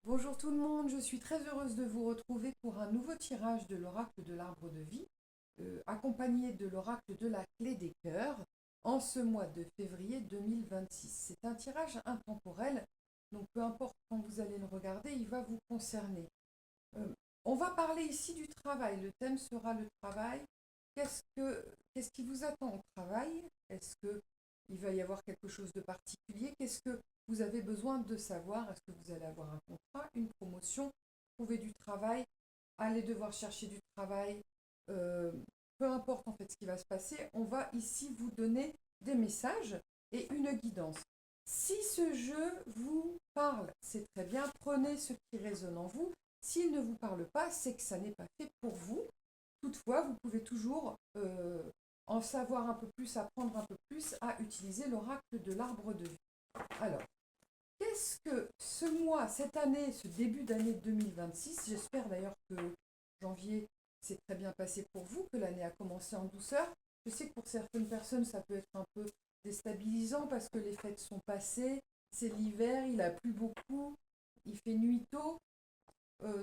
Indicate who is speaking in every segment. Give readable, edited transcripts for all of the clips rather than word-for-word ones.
Speaker 1: Bonjour tout le monde, je suis très heureuse de vous retrouver pour un nouveau tirage de l'oracle de l'arbre de vie, accompagné de l'oracle de la clé des cœurs, en ce mois de février 2026. C'est un tirage intemporel, donc peu importe quand vous allez le regarder, il va vous concerner. Euh, on va parler ici du travail, le thème sera le travail. Qu'est-ce qui vous attend au travail? Est-ce qu'il va y avoir quelque chose de particulier? Qu'est-ce que vous avez besoin de savoir? Est-ce que vous allez avoir un contrat, une promotion, trouver du travail, aller devoir chercher du travail? Euh, Peu importe en fait ce qui va se passer, on va ici vous donner des messages et une guidance. Si ce jeu vous parle, c'est très bien, prenez ce qui résonne en vous. S'il ne vous parle pas, c'est que ça n'est pas fait pour vous. Toutefois, vous pouvez toujours en savoir un peu plus, apprendre un peu plus à utiliser l'oracle de l'arbre de vie. Alors, qu'est-ce que ce mois, cette année, ce début d'année 2026, j'espère d'ailleurs que janvier s'est très bien passé pour vous, que l'année a commencé en douceur. Je sais que pour certaines personnes, ça peut être un peu déstabilisant parce que les fêtes sont passées, c'est l'hiver, il a plu beaucoup, il fait nuit tôt,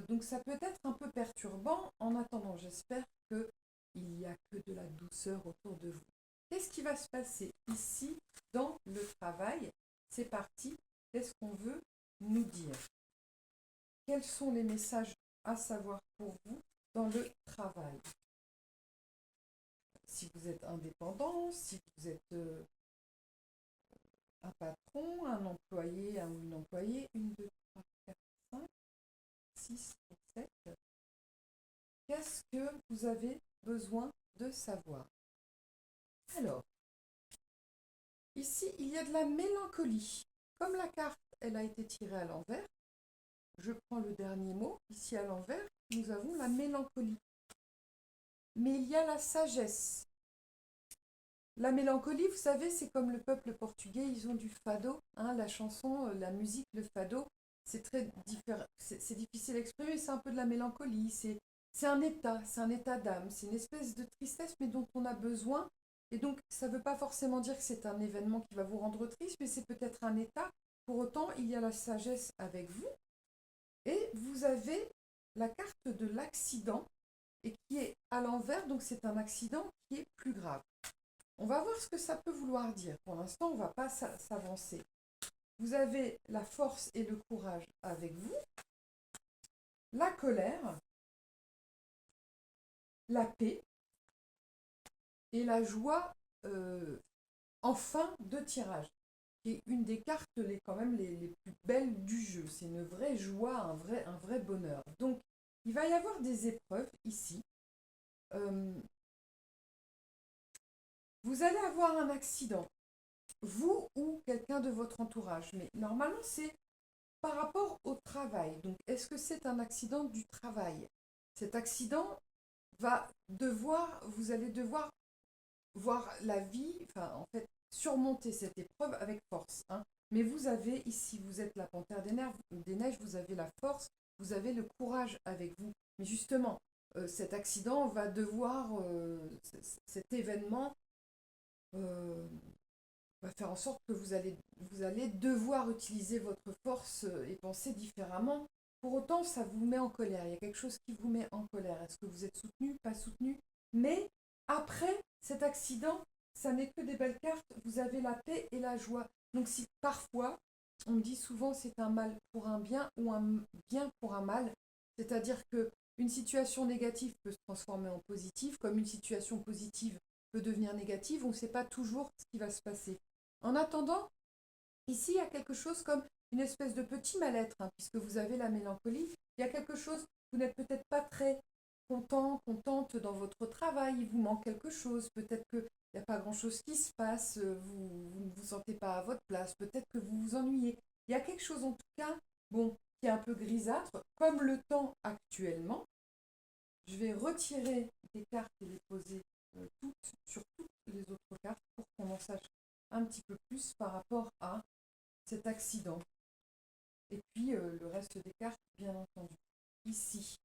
Speaker 1: donc ça peut être un peu perturbant. En attendant, j'espère qu'il n'y a que de la douceur autour de vous. Qu'est-ce qui va se passer ici dans le travail? C'est parti. Qu'est-ce qu'on veut nous dire? Quels sont les messages à savoir pour vous dans le travail? Si vous êtes indépendant, si vous êtes un patron, un employé, un ou une employée, une, deux, trois, quatre, cinq, six, sept. Qu'est-ce que vous avez besoin de savoir? Alors, ici, il y a de la mélancolie. Comme la carte, elle a été tirée à l'envers, je prends le dernier mot. Ici, à l'envers, nous avons la mélancolie. Mais il y a la sagesse. La mélancolie, vous savez, c'est comme le peuple portugais, ils ont du fado. Hein, la chanson, la musique, le fado, c'est très différent. C'est difficile à exprimer, c'est un peu de la mélancolie. C'est un état d'âme, c'est une espèce de tristesse, mais dont on a besoin. Et donc, ça ne veut pas forcément dire que c'est un événement qui va vous rendre triste, mais c'est peut-être un état. Pour autant, il y a la sagesse avec vous. Et vous avez la carte de l'accident, et qui est à l'envers, donc c'est un accident qui est plus grave. On va voir ce que ça peut vouloir dire. Pour l'instant, on ne va pas s'avancer. Vous avez la force et le courage avec vous, la colère, la paix et la joie en fin de tirage, qui est une des cartes quand même les plus belles du jeu. C'est une vraie joie, un vrai bonheur. Donc, il va y avoir des épreuves ici. Euh, vous allez avoir un accident, vous ou quelqu'un de votre entourage, mais normalement c'est par rapport au travail. Donc, est-ce que c'est un accident du travail? Cet accident vous allez devoir voir la vie, enfin, en fait, surmonter cette épreuve avec force. Hein. Mais vous avez ici, vous êtes la panthère des neiges, vous avez la force, vous avez le courage avec vous. Mais justement, cet accident va devoir, cet événement euh, va faire en sorte que vous allez devoir utiliser votre force et penser différemment. Pour autant, ça vous met en colère. Il y a quelque chose qui vous met en colère. Est-ce que vous êtes soutenu, pas soutenu? Mais après cet accident, ça n'est que des belles cartes. Vous avez la paix et la joie. Donc si parfois, on me dit souvent c'est un mal pour un bien ou un bien pour un mal, c'est-à-dire que une situation négative peut se transformer en positive, comme une situation positive peut devenir négative, on ne sait pas toujours ce qui va se passer. En attendant, ici, il y a quelque chose comme une espèce de petit mal-être, hein, puisque vous avez la mélancolie. Il y a quelque chose, vous n'êtes peut-être pas très content, contente dans votre travail, il vous manque quelque chose, peut-être qu'il n'y a pas grand-chose qui se passe, vous ne vous sentez pas à votre place, peut-être que vous vous ennuyez. Il y a quelque chose en tout cas, bon, qui est un peu grisâtre, comme le temps actuellement. Je vais retirer des cartes et les poser toutes sur toutes les autres cartes pour qu'on en sache un petit peu plus par rapport à cet accident. Et puis le reste des cartes, bien entendu. Ici,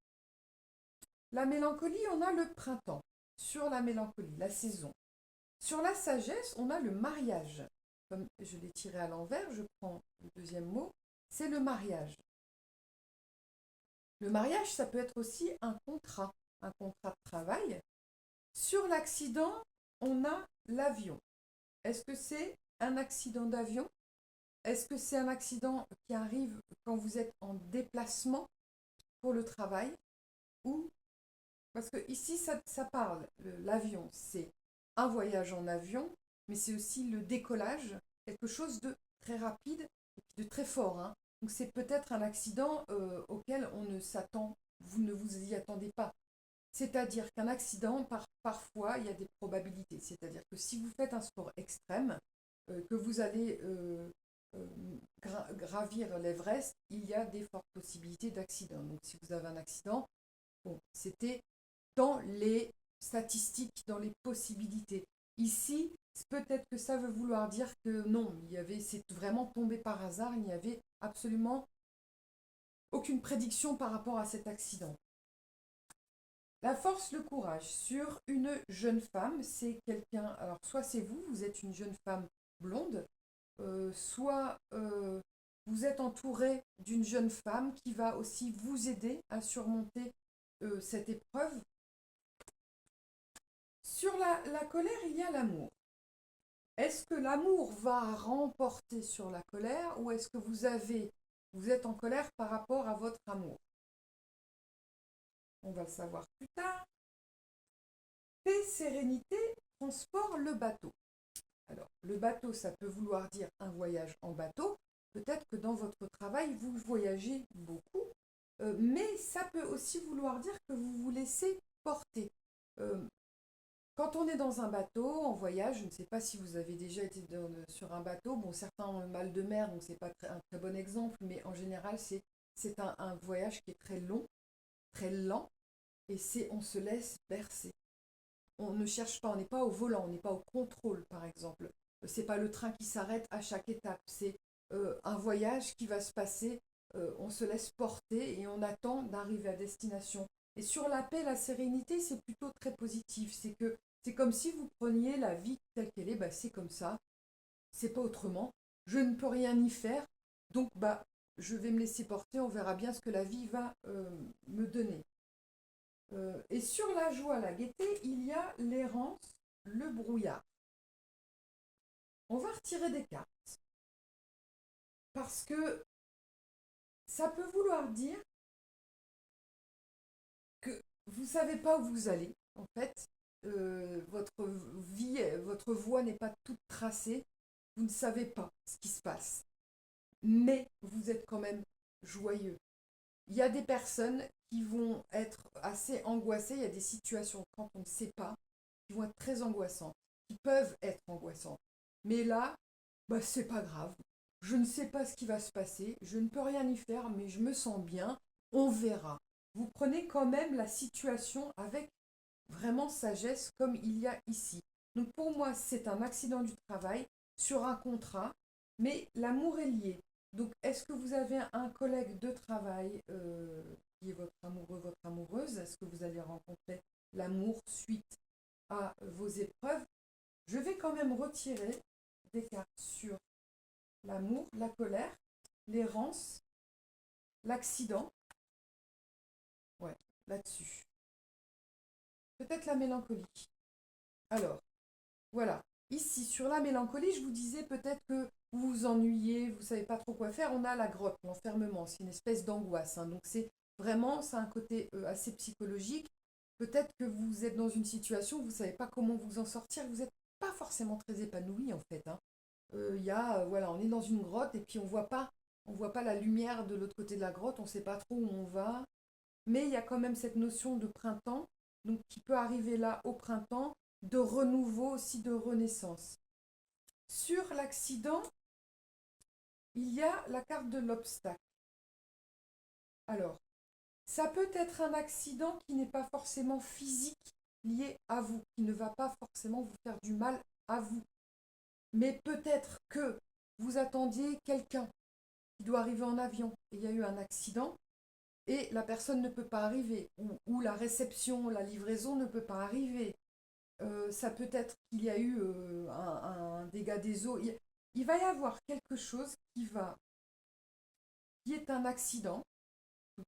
Speaker 1: la mélancolie, on a le printemps. Sur la mélancolie, la saison. Sur la sagesse, on a le mariage. Comme je l'ai tiré à l'envers, je prends le deuxième mot, c'est le mariage. Le mariage, ça peut être aussi un contrat de travail. Sur l'accident, on a l'avion. Est-ce que c'est un accident d'avion? Est-ce que c'est un accident qui arrive quand vous êtes en déplacement pour le travail? Ou parce que ici, ça parle, l'avion, c'est un voyage en avion, mais c'est aussi le décollage, quelque chose de très rapide et puis de très fort, hein. Donc c'est peut-être un accident auquel on ne s'attend, vous ne vous y attendez pas. C'est-à-dire qu'un accident, parfois, il y a des probabilités. C'est-à-dire que si vous faites un sport extrême, que vous allez euh, gravir l'Everest, il y a des fortes possibilités d'accident. Donc si vous avez un accident, bon, c'était dans les statistiques, dans les possibilités. Ici, peut-être que ça veut vouloir dire que non, c'est vraiment tombé par hasard, il n'y avait absolument aucune prédiction par rapport à cet accident. La force, le courage. Sur une jeune femme, c'est quelqu'un, alors soit c'est vous, vous êtes une jeune femme blonde, soit vous êtes entouré d'une jeune femme qui va aussi vous aider à surmonter cette épreuve. Sur la colère, il y a l'amour. Est-ce que l'amour va remporter sur la colère ou est-ce que vous êtes en colère par rapport à votre amour? On va le savoir plus tard. Paix, sérénité, transport, le bateau. Alors, le bateau, ça peut vouloir dire un voyage en bateau. Peut-être que dans votre travail, vous voyagez beaucoup, mais ça peut aussi vouloir dire que vous vous laissez porter. Euh, Quand on est dans un bateau, en voyage, je ne sais pas si vous avez déjà été sur un bateau. Bon, certains ont le mal de mer, donc c'est pas un très bon exemple, mais en général, c'est un voyage qui est très long, très lent, et on se laisse bercer. On ne cherche pas, on n'est pas au volant, on n'est pas au contrôle, par exemple. C'est pas le train qui s'arrête à chaque étape, c'est un voyage qui va se passer, on se laisse porter et on attend d'arriver à destination. Et sur la paix, la sérénité, c'est plutôt très positif. C'est comme si vous preniez la vie telle qu'elle est, bah, c'est comme ça, c'est pas autrement. Je ne peux rien y faire, donc bah, je vais me laisser porter, on verra bien ce que la vie va me donner. Et sur la joie, la gaieté, il y a l'errance, le brouillard. On va retirer des cartes parce que ça peut vouloir dire que vous ne savez pas où vous allez. En fait, votre vie, votre voie n'est pas toute tracée. Vous ne savez pas ce qui se passe. Mais vous êtes quand même joyeux. Il y a des personnes qui vont être assez angoissées. Il y a des situations quand on ne sait pas qui vont être très angoissantes, qui peuvent être angoissantes. Mais là, bah, c'est pas grave. Je ne sais pas ce qui va se passer, je ne peux rien y faire, mais je me sens bien, on verra. Vous prenez quand même la situation avec vraiment sagesse comme il y a ici. Donc pour moi, c'est un accident du travail sur un contrat, mais l'amour est lié. Donc est-ce que vous avez un collègue de travail qui est votre amoureux, votre amoureuse? Est-ce que vous allez rencontrer l'amour suite à vos épreuves? Je vais quand même retirer des cartes sur l'amour, la colère, l'errance, l'accident. Ouais, là-dessus. Peut-être la mélancolie. Alors, voilà. Ici, sur la mélancolie, je vous disais peut-être que vous vous ennuyez, vous ne savez pas trop quoi faire. On a la grotte, l'enfermement. C'est une espèce d'angoisse, hein. Donc, c'est un côté assez psychologique. Peut-être que vous êtes dans une situation où vous ne savez pas comment vous en sortir. Vous n'êtes pas forcément très épanoui, en fait, hein. Voilà, on est dans une grotte et puis on voit pas la lumière de l'autre côté de la grotte. On ne sait pas trop où on va. Mais il y a quand même cette notion de printemps, donc qui peut arriver là au printemps, de renouveau aussi, de renaissance. Sur l'accident, il y a la carte de l'obstacle. Alors, ça peut être un accident qui n'est pas forcément physique lié à vous, qui ne va pas forcément vous faire du mal à vous. Mais peut-être que vous attendiez quelqu'un qui doit arriver en avion et il y a eu un accident et la personne ne peut pas arriver, ou la réception, la livraison ne peut pas arriver. Ça peut être qu'il y a eu un dégât des eaux. Il va y avoir quelque chose qui est un accident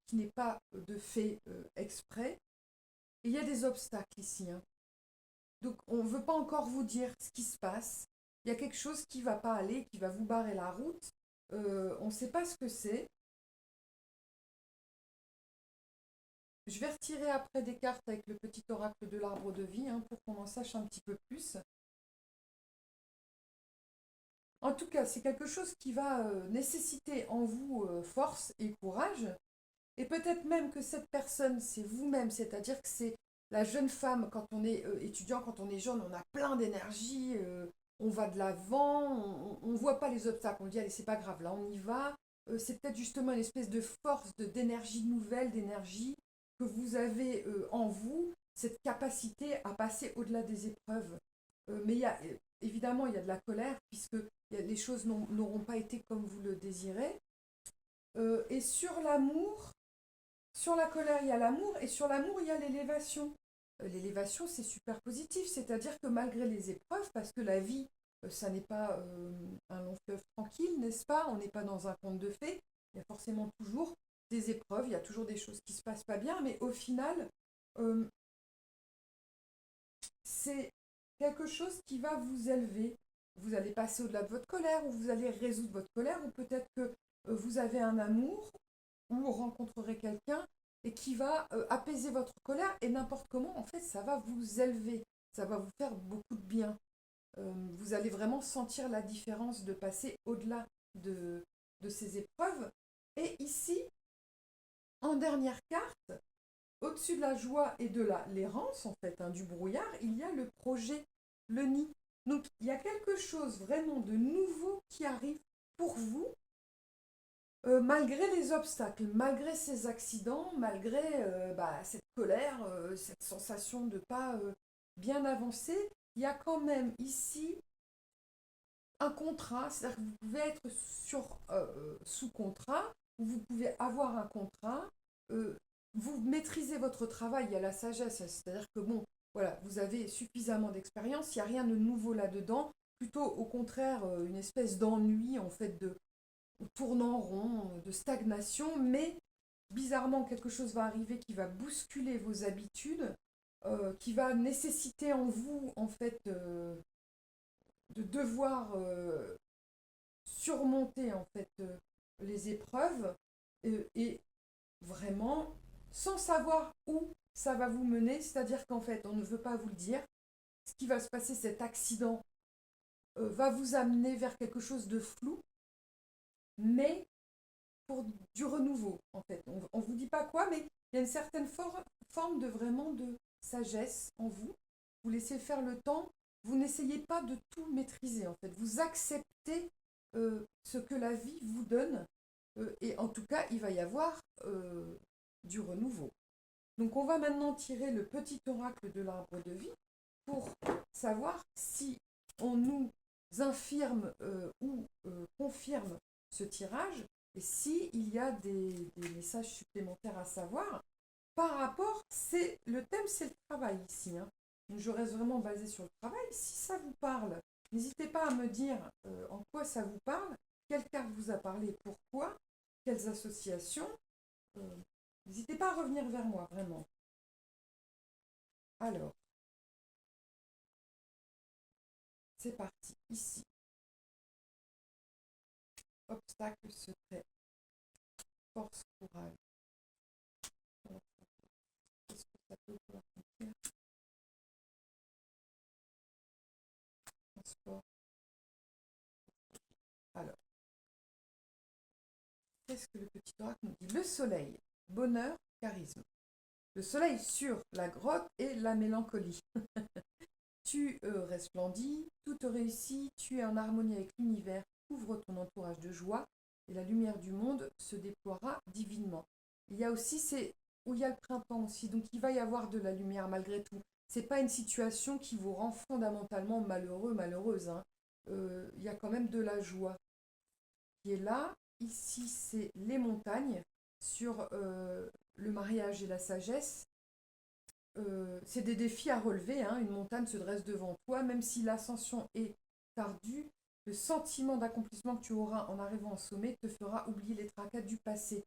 Speaker 1: qui n'est pas de fait exprès. Et il y a des obstacles ici, hein. Donc on ne veut pas encore vous dire ce qui se passe. Il y a quelque chose qui ne va pas aller, qui va vous barrer la route. On ne sait pas ce que c'est. Je vais retirer après des cartes avec le petit oracle de l'arbre de vie, hein, pour qu'on en sache un petit peu plus. En tout cas, c'est quelque chose qui va nécessiter en vous force et courage. Et peut-être même que cette personne, c'est vous-même, c'est-à-dire que c'est la jeune femme, quand on est étudiant, quand on est jeune, on a plein d'énergie, on va de l'avant, on ne voit pas les obstacles, on dit allez, c'est pas grave, là on y va. C'est peut-être justement une espèce de force, d'énergie nouvelle, d'énergie que vous avez en vous, cette capacité à passer au-delà des épreuves. Mais évidemment, il y a de la colère, puisque les choses n'auront pas été comme vous le désirez. Et sur l'amour, sur la colère, il y a l'amour, et sur l'amour, il y a l'élévation. L'élévation, c'est super positif, c'est-à-dire que malgré les épreuves, parce que la vie, ça n'est pas un long fleuve tranquille, n'est-ce pas? On n'est pas dans un conte de fées, il y a forcément toujours des épreuves, il y a toujours des choses qui ne se passent pas bien, mais au final, euh, c'est quelque chose qui va vous élever. Vous allez passer au-delà de votre colère, ou vous allez résoudre votre colère, ou peut-être que vous avez un amour, ou vous rencontrerez quelqu'un et qui va apaiser votre colère, et n'importe comment, en fait, ça va vous élever, ça va vous faire beaucoup de bien. Vous allez vraiment sentir la différence de passer au-delà de ces épreuves. Et ici, en dernière carte, au-dessus de la joie et de l'errance, en fait, hein, du brouillard, il y a le projet, le nid. Donc, il y a quelque chose vraiment de nouveau qui arrive pour vous, malgré les obstacles, malgré ces accidents, malgré cette colère, cette sensation de ne pas bien avancer. Il y a quand même ici un contrat, c'est-à-dire que vous pouvez être sous contrat, ou vous pouvez avoir un contrat. euh, vous maîtrisez votre travail, il y a la sagesse, c'est-à-dire que bon, voilà, vous avez suffisamment d'expérience, il n'y a rien de nouveau là-dedans, plutôt au contraire une espèce d'ennui, en fait, de tournant rond, de stagnation, mais bizarrement quelque chose va arriver qui va bousculer vos habitudes, qui va nécessiter en vous, en fait, de devoir surmonter, en fait, les épreuves, et vraiment sans savoir où ça va vous mener, c'est-à-dire qu'en fait on ne veut pas vous le dire. Ce qui va se passer, cet accident va vous amener vers quelque chose de flou, mais pour du renouveau, en fait. On ne vous dit pas quoi, mais il y a une certaine forme de vraiment de sagesse en vous. Vous laissez faire le temps, vous n'essayez pas de tout maîtriser, en fait. Vous acceptez ce que la vie vous donne, et en tout cas, il va y avoir du renouveau. Donc on va maintenant tirer le petit oracle de l'arbre de vie pour savoir si on nous infirme ou confirme ce tirage, et s'il y a des messages supplémentaires à savoir par rapport, le thème, c'est le travail ici, hein. Donc je reste vraiment basée sur le travail. Si ça vous parle, n'hésitez pas à me dire en quoi ça vous parle, quelle carte vous a parlé, pourquoi, quelles associations. Euh, N'hésitez pas à revenir vers moi, vraiment. Alors, c'est parti, ici. Obstacle secret, force, courage. Qu'est-ce que ça peut vouloir dire? Transport. Alors, qu'est-ce que le petit oracle nous dit? Le soleil, bonheur, charisme. Le soleil sur la grotte et la mélancolie. Tu resplendis, tout te réussit, tu es en harmonie avec l'univers, couvre ton entourage de joie, et la lumière du monde se déploiera divinement. Il y a aussi, c'est où il y a le printemps aussi, donc il va y avoir de la lumière malgré tout. C'est pas une situation qui vous rend fondamentalement malheureux, malheureuse, hein. Il y a quand même de la joie qui est là. Ici, c'est les montagnes sur le mariage et la sagesse. C'est des défis à relever, hein. Une montagne se dresse devant toi, même si l'ascension est tardue, le sentiment d'accomplissement que tu auras en arrivant au sommet te fera oublier les tracas du passé.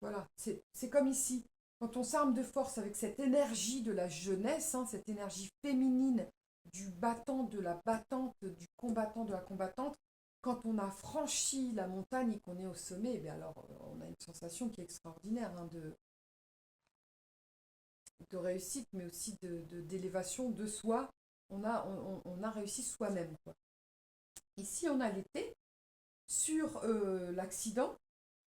Speaker 1: Voilà, c'est comme ici. Quand on s'arme de force avec cette énergie de la jeunesse, hein, cette énergie féminine du battant, de la battante, du combattant, de la combattante, quand on a franchi la montagne et qu'on est au sommet, eh bien alors on a une sensation qui est extraordinaire, hein, de réussite, mais aussi d'élévation de soi. On a réussi soi-même, quoi. Ici, on a l'été. Sur l'accident,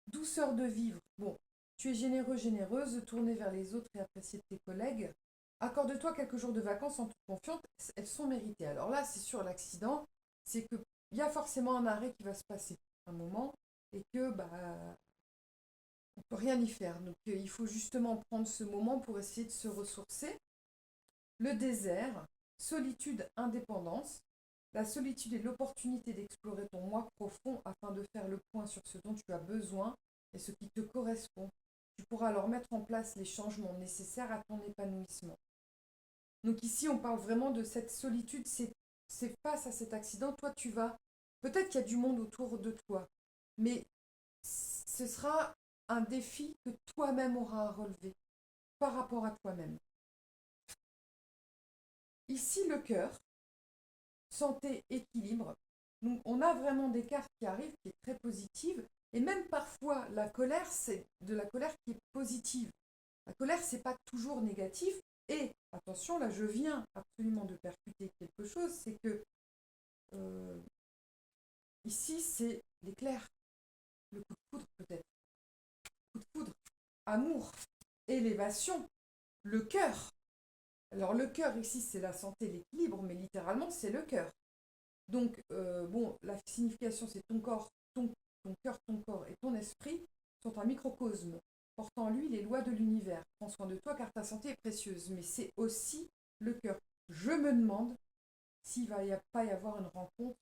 Speaker 1: douceur de vivre. Bon, tu es généreux, généreuse, tournée vers les autres et appréciée de tes collègues. Accorde-toi quelques jours de vacances en toute confiance, elles sont méritées. Alors là, c'est sur l'accident, c'est qu'il y a forcément un arrêt qui va se passer un moment et que bah on peut rien y faire. Donc il faut justement prendre ce moment pour essayer de se ressourcer. Le désert, solitude, indépendance. La solitude est l'opportunité d'explorer ton moi profond afin de faire le point sur ce dont tu as besoin et ce qui te correspond. Tu pourras alors mettre en place les changements nécessaires à ton épanouissement. Donc ici, on parle vraiment de cette solitude, c'est face à cet accident, toi tu vas, peut-être qu'il y a du monde autour de toi, mais ce sera un défi que toi-même auras à relever par rapport à toi-même. Ici, le cœur, santé, équilibre. Donc on a vraiment des cartes qui arrivent, qui est très positive. Et même parfois, la colère, c'est de la colère qui est positive. La colère, c'est pas toujours négatif. Et attention, là, je viens absolument de percuter quelque chose, c'est que euh, ici, c'est l'éclair, le coup de foudre peut-être, coup de foudre, amour, élévation, le cœur. Alors le cœur ici, c'est la santé, l'équilibre, mais littéralement, c'est le cœur. Donc, bon, la signification, c'est ton corps, ton cœur, ton corps et ton esprit sont un microcosme portant en lui les lois de l'univers. Prends soin de toi car ta santé est précieuse. Mais c'est aussi le cœur. Je me demande s'il va pas y avoir une rencontre,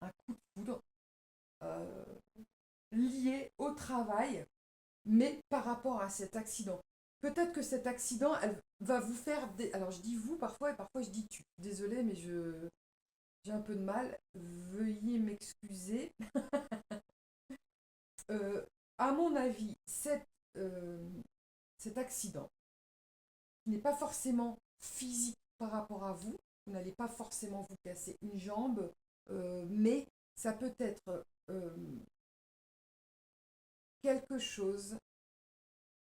Speaker 1: un coup de foudre euh, lié au travail, mais par rapport à cet accident. Peut-être que cet accident, elle va vous faire des... Alors je dis vous parfois et parfois je dis tu. Désolée, mais j'ai un peu de mal. Veuillez m'excuser. Euh, à mon avis, cet accident n'est pas forcément physique par rapport à vous. Vous n'allez pas forcément vous casser une jambe, mais ça peut être quelque chose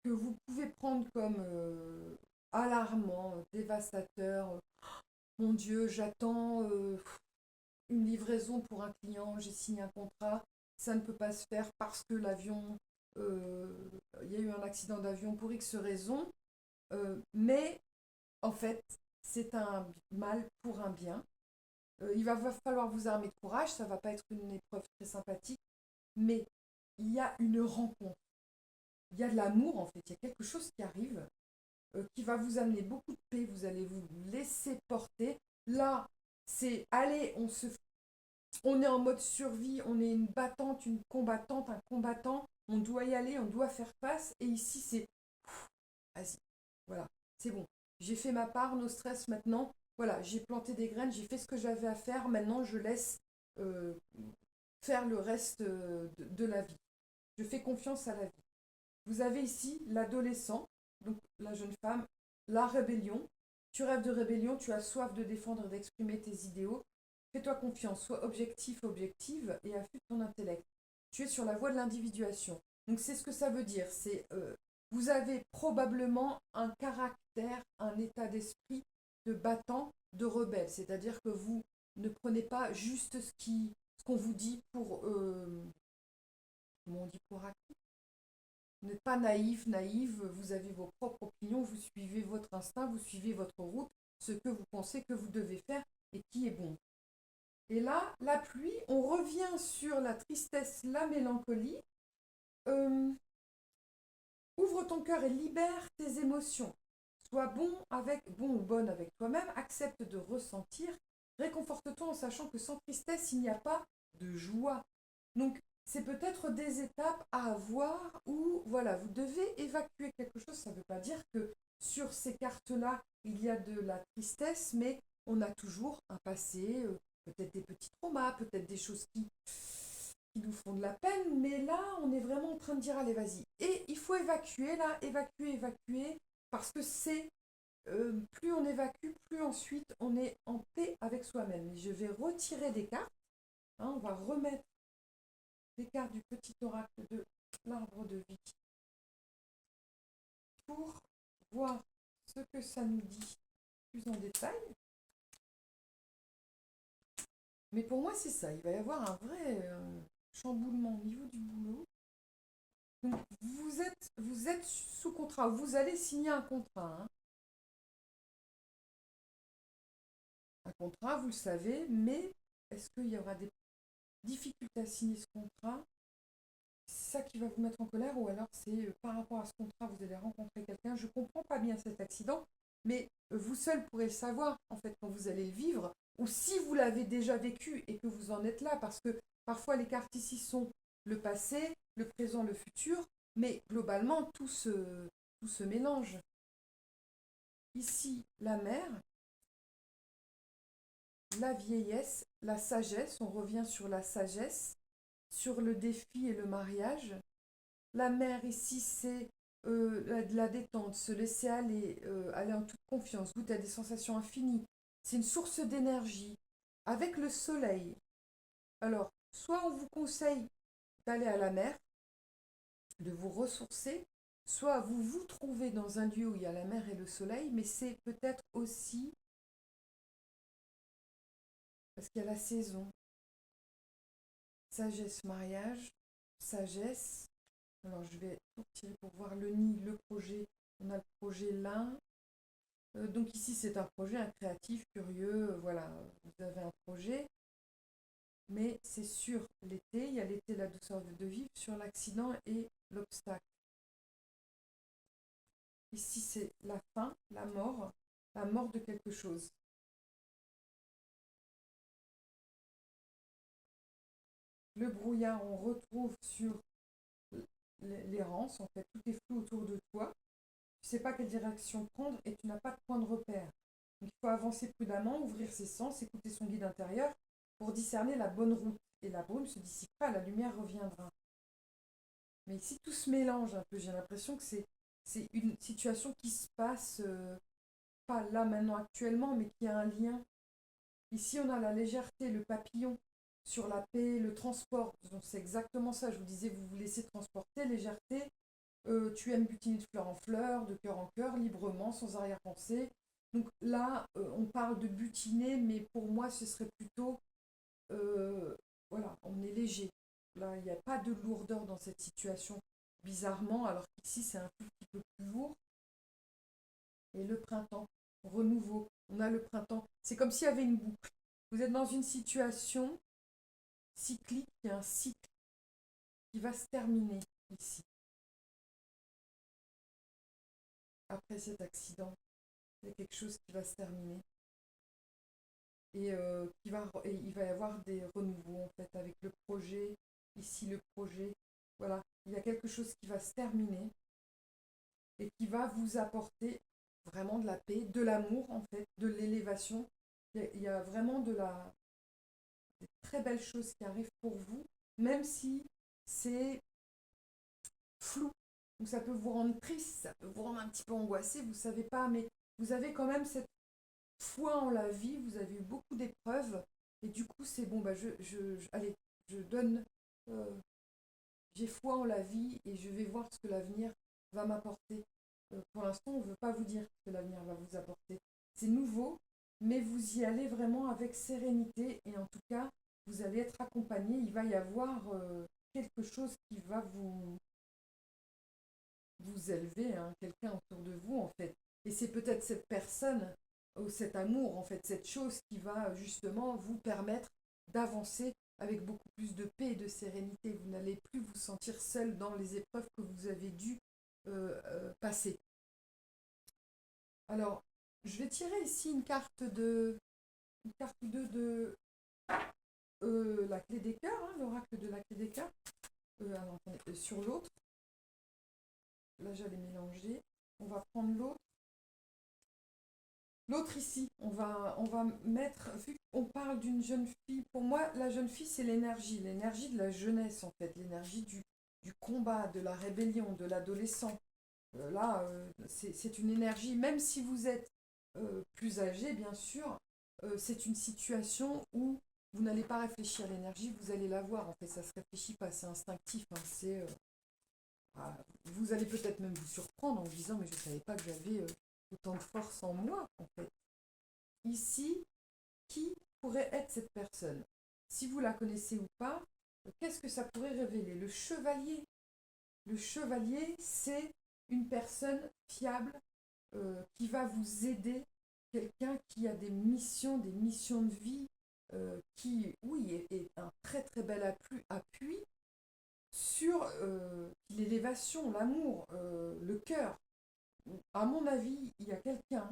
Speaker 1: que vous pouvez prendre comme alarmant, dévastateur. Mon Dieu, j'attends une livraison pour un client, j'ai signé un contrat, ça ne peut pas se faire parce que l'avion, il y a eu un accident d'avion pour X raison, mais en fait, c'est un mal pour un bien. Il va falloir vous armer de courage, ça ne va pas être une épreuve très sympathique, mais il y a une rencontre, il y a de l'amour en fait, il y a quelque chose qui arrive, qui va vous amener beaucoup de paix, vous allez vous laisser porter. Là, c'est allez, on est en mode survie, on est une battante, une combattante, un combattant, on doit y aller, on doit faire face, et ici c'est, vas-y, voilà, c'est bon, j'ai fait ma part, no stress maintenant, voilà, j'ai planté des graines, j'ai fait ce que j'avais à faire, maintenant je laisse euh, faire le reste de la vie. Je fais confiance à la vie. Vous avez ici l'adolescent, donc la jeune femme, la rébellion. Tu rêves de rébellion, tu as soif de défendre et d'exprimer tes idéaux. Fais-toi confiance, sois objectif, objective et affûte ton intellect. Tu es sur la voie de l'individuation. Donc c'est ce que ça veut dire. C'est vous avez probablement un caractère, un état d'esprit de battant, de rebelle. C'est-à-dire que vous ne prenez pas juste ce qu'on vous dit pour comment on dit pour acquis. Vous n'êtes pas naïf, naïve, vous avez vos propres opinions, vous suivez votre instinct, vous suivez votre route, ce que vous pensez que vous devez faire et qui est bon. Et là, la pluie, on revient sur la tristesse, la mélancolie. Euh, Ouvre ton cœur et libère tes émotions. Sois bon ou bonne avec toi-même, accepte de ressentir, réconforte-toi en sachant que sans tristesse, il n'y a pas de joie. Donc, c'est peut-être des étapes à avoir où, voilà, vous devez évacuer quelque chose. Ça ne veut pas dire que sur ces cartes-là, il y a de la tristesse, mais on a toujours un passé, peut-être des petits traumas, peut-être des choses qui qui nous font de la peine, mais là, on est vraiment en train de dire, allez, vas-y. Et il faut évacuer, là, évacuer, parce que c'est, plus on évacue, plus ensuite on est en paix avec soi-même. Et je vais retirer des cartes, hein, on va remettre les cartes du petit oracle de l'arbre de vie pour voir ce que ça nous dit plus en détail. Mais pour moi, c'est ça. Il va y avoir un vrai chamboulement au niveau du boulot. Donc, vous êtes sous contrat. Vous allez signer un contrat, hein. Un contrat, vous le savez, mais est-ce qu'il y aura des difficultés à signer ce contrat? C'est ça qui va vous mettre en colère, ou alors c'est par rapport à ce contrat, vous allez rencontrer quelqu'un. Je ne comprends pas bien cet accident, mais vous seul pourrez le savoir, en fait, quand vous allez le vivre, ou si vous l'avez déjà vécu et que vous en êtes là, parce que parfois les cartes ici sont le passé, le présent, le futur, mais globalement, tout se mélange. Ici, la mère, la vieillesse, la sagesse, on revient sur la sagesse, sur le défi et le mariage. La mer ici, c'est la détente, se laisser aller, aller en toute confiance, goûter à des sensations infinies. C'est une source d'énergie. Avec le soleil, alors, soit on vous conseille d'aller à la mer, de vous ressourcer, soit vous vous trouvez dans un lieu où il y a la mer et le soleil, mais c'est peut-être aussi parce qu'il y a la saison. Sagesse, mariage, sagesse. Alors, je vais tout retirer pour voir le nid, le projet. On a le projet là. Donc ici, c'est un projet, un créatif, curieux, voilà, vous avez un projet, mais c'est sur l'été, il y a l'été, la douceur de vivre, sur l'accident et l'obstacle. Ici, c'est la fin, la mort de quelque chose. Le brouillard, on retrouve sur l'errance, en fait, tout est flou autour de toi. Tu ne sais pas quelle direction prendre et tu n'as pas de point de repère. Donc, il faut avancer prudemment, ouvrir ses sens, écouter son guide intérieur pour discerner la bonne route. Et la brume se dissipera, la lumière reviendra. Mais ici, tout se mélange un peu. J'ai l'impression que c'est une situation qui se passe, pas là maintenant actuellement, mais qui a un lien. Ici, on a la légèreté, le papillon sur la paix, le transport. Donc, c'est exactement ça. Je vous disais, vous vous laissez transporter, légèreté. Tu aimes butiner de fleur en fleur, de cœur en cœur, librement, sans arrière-pensée. Donc là, on parle de butiner, mais pour moi, ce serait plutôt, euh, voilà, on est léger. Là, il n'y a pas de lourdeur dans cette situation, bizarrement, alors qu'ici, c'est un tout petit peu plus lourd. Et le printemps, renouveau, on a le printemps. C'est comme s'il y avait une boucle. Vous êtes dans une situation cyclique, il y a un cycle qui va se terminer ici, après cet accident. Il y a quelque chose qui va se terminer. Et il va y avoir des renouveaux en fait avec le projet, ici le projet, voilà, il y a quelque chose qui va se terminer et qui va vous apporter vraiment de la paix, de l'amour en fait, de l'élévation. Il y a vraiment des très belles choses qui arrivent pour vous, même si c'est flou. Donc ça peut vous rendre triste, ça peut vous rendre un petit peu angoissé, vous ne savez pas, mais vous avez quand même cette foi en la vie, vous avez eu beaucoup d'épreuves, et du coup, c'est bon, bah, allez, je donne, euh, j'ai foi en la vie, et je vais voir ce que l'avenir va m'apporter. Pour l'instant, on ne veut pas vous dire ce que l'avenir va vous apporter. C'est nouveau, mais vous y allez vraiment avec sérénité, et en tout cas, vous allez être accompagné, il va y avoir quelque chose qui va vous élever, hein, quelqu'un autour de vous, en fait. Et c'est peut-être cette personne cet amour, en fait, cette chose qui va justement vous permettre d'avancer avec beaucoup plus de paix et de sérénité. Vous n'allez plus vous sentir seul dans les épreuves que vous avez dû passer. Alors, je vais tirer ici une carte ou deux de la clé des cœurs, hein, l'oracle de la clé des cœurs. Alors, attendez, sur l'autre, là j'allais mélanger. On va prendre l'autre. L'autre ici, on va mettre, vu qu'on parle d'une jeune fille, pour moi, la jeune fille, c'est l'énergie de la jeunesse, en fait, l'énergie du combat, de la rébellion, de l'adolescent. Là, c'est une énergie, même si vous êtes plus âgé, bien sûr, c'est une situation où vous n'allez pas réfléchir l'énergie, vous allez la voir. En fait, ça ne se réfléchit pas, c'est instinctif. Hein, vous allez peut-être même vous surprendre en vous disant, mais je ne savais pas que j'avais autant de force en moi, en fait. Ici, qui pourrait être cette personne? Si vous la connaissez ou pas, qu'est-ce que ça pourrait révéler? Le chevalier. Le chevalier, c'est une personne fiable qui va vous aider, quelqu'un qui a des missions de vie, qui, oui, est un très très bel appui sur l'élévation, l'amour, le cœur. À mon avis, il y a quelqu'un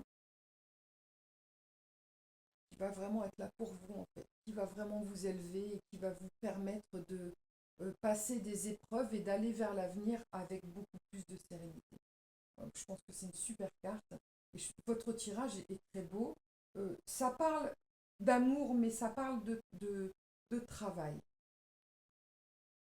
Speaker 1: qui va vraiment être là pour vous, en fait, qui va vraiment vous élever et qui va vous permettre de passer des épreuves et d'aller vers l'avenir avec beaucoup plus de sérénité. Je pense que c'est une super carte. Et votre tirage est très beau. Ça parle d'amour, mais ça parle de travail.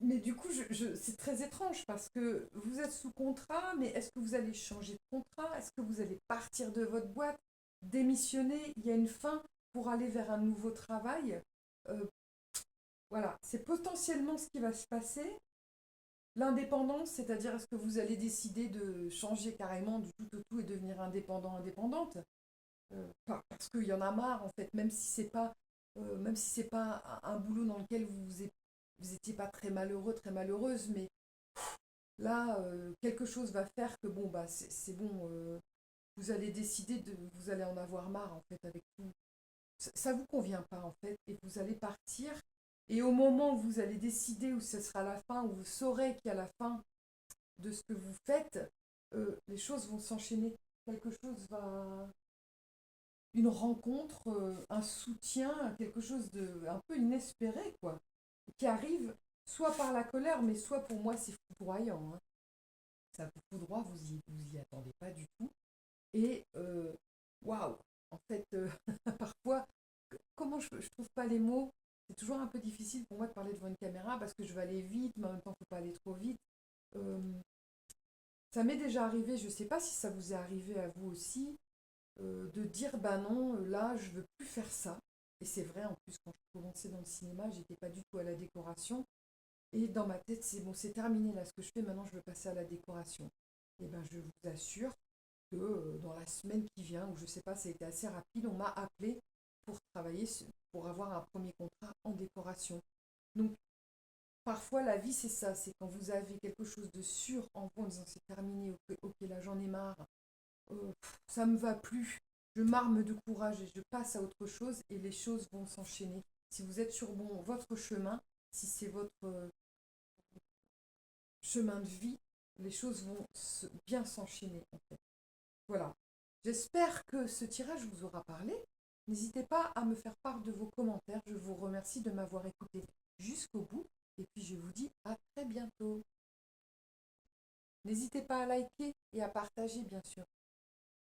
Speaker 1: Mais du coup, c'est très étrange parce que vous êtes sous contrat, mais est-ce que vous allez changer de contrat? Est-ce que vous allez partir de votre boîte, démissionner? Il y a une fin pour aller vers un nouveau travail. Euh, voilà, c'est potentiellement ce qui va se passer. L'indépendance, c'est-à-dire est-ce que vous allez décider de changer carrément du tout au tout et devenir indépendant, indépendante? Parce qu'il y en a marre en fait, même si c'est pas un boulot dans lequel vous étiez pas très malheureux, très malheureuse, mais là, quelque chose va faire que bon, bah, c'est bon, vous allez vous allez en avoir marre en fait avec tout. Ça vous convient pas en fait, et vous allez partir. Et au moment où vous allez décider où ce sera la fin, où vous saurez qu'il y a la fin de ce que vous faites, les choses vont s'enchaîner. Quelque chose va, une rencontre, un soutien, quelque chose de un peu inespéré, quoi, qui arrive soit par la colère, mais soit pour moi c'est foudroyant. Hein. Ça vous foudroie, vous y attendez pas du tout. Et waouh, en fait, parfois, comment je trouve pas les mots. C'est toujours un peu difficile pour moi de parler devant une caméra parce que je vais aller vite, mais en même temps, il ne faut pas aller trop vite. Euh, Ça m'est déjà arrivé, je ne sais pas si ça vous est arrivé à vous aussi, de dire bah non, là je veux plus faire ça. Et c'est vrai, en plus, quand je commençais dans le cinéma, j'étais pas du tout à la décoration. Et dans ma tête, c'est bon, c'est terminé là ce que je fais, maintenant je veux passer à la décoration. Et ben je vous assure que dans la semaine qui vient, ou je sais pas, ça a été assez rapide, on m'a appelé pour travailler, pour avoir un premier contrat en décoration. Donc parfois, la vie, c'est ça. C'est quand vous avez quelque chose de sûr en vous en disant c'est terminé, ok, ok, là j'en ai marre, ça me va plus. Je m'arme de courage et je passe à autre chose et les choses vont s'enchaîner. Si vous êtes sur votre chemin, si c'est votre chemin de vie, les choses vont bien s'enchaîner en fait. Voilà. J'espère que ce tirage vous aura parlé. N'hésitez pas à me faire part de vos commentaires. Je vous remercie de m'avoir écouté jusqu'au bout. Et puis je vous dis à très bientôt. N'hésitez pas à liker et à partager, bien sûr.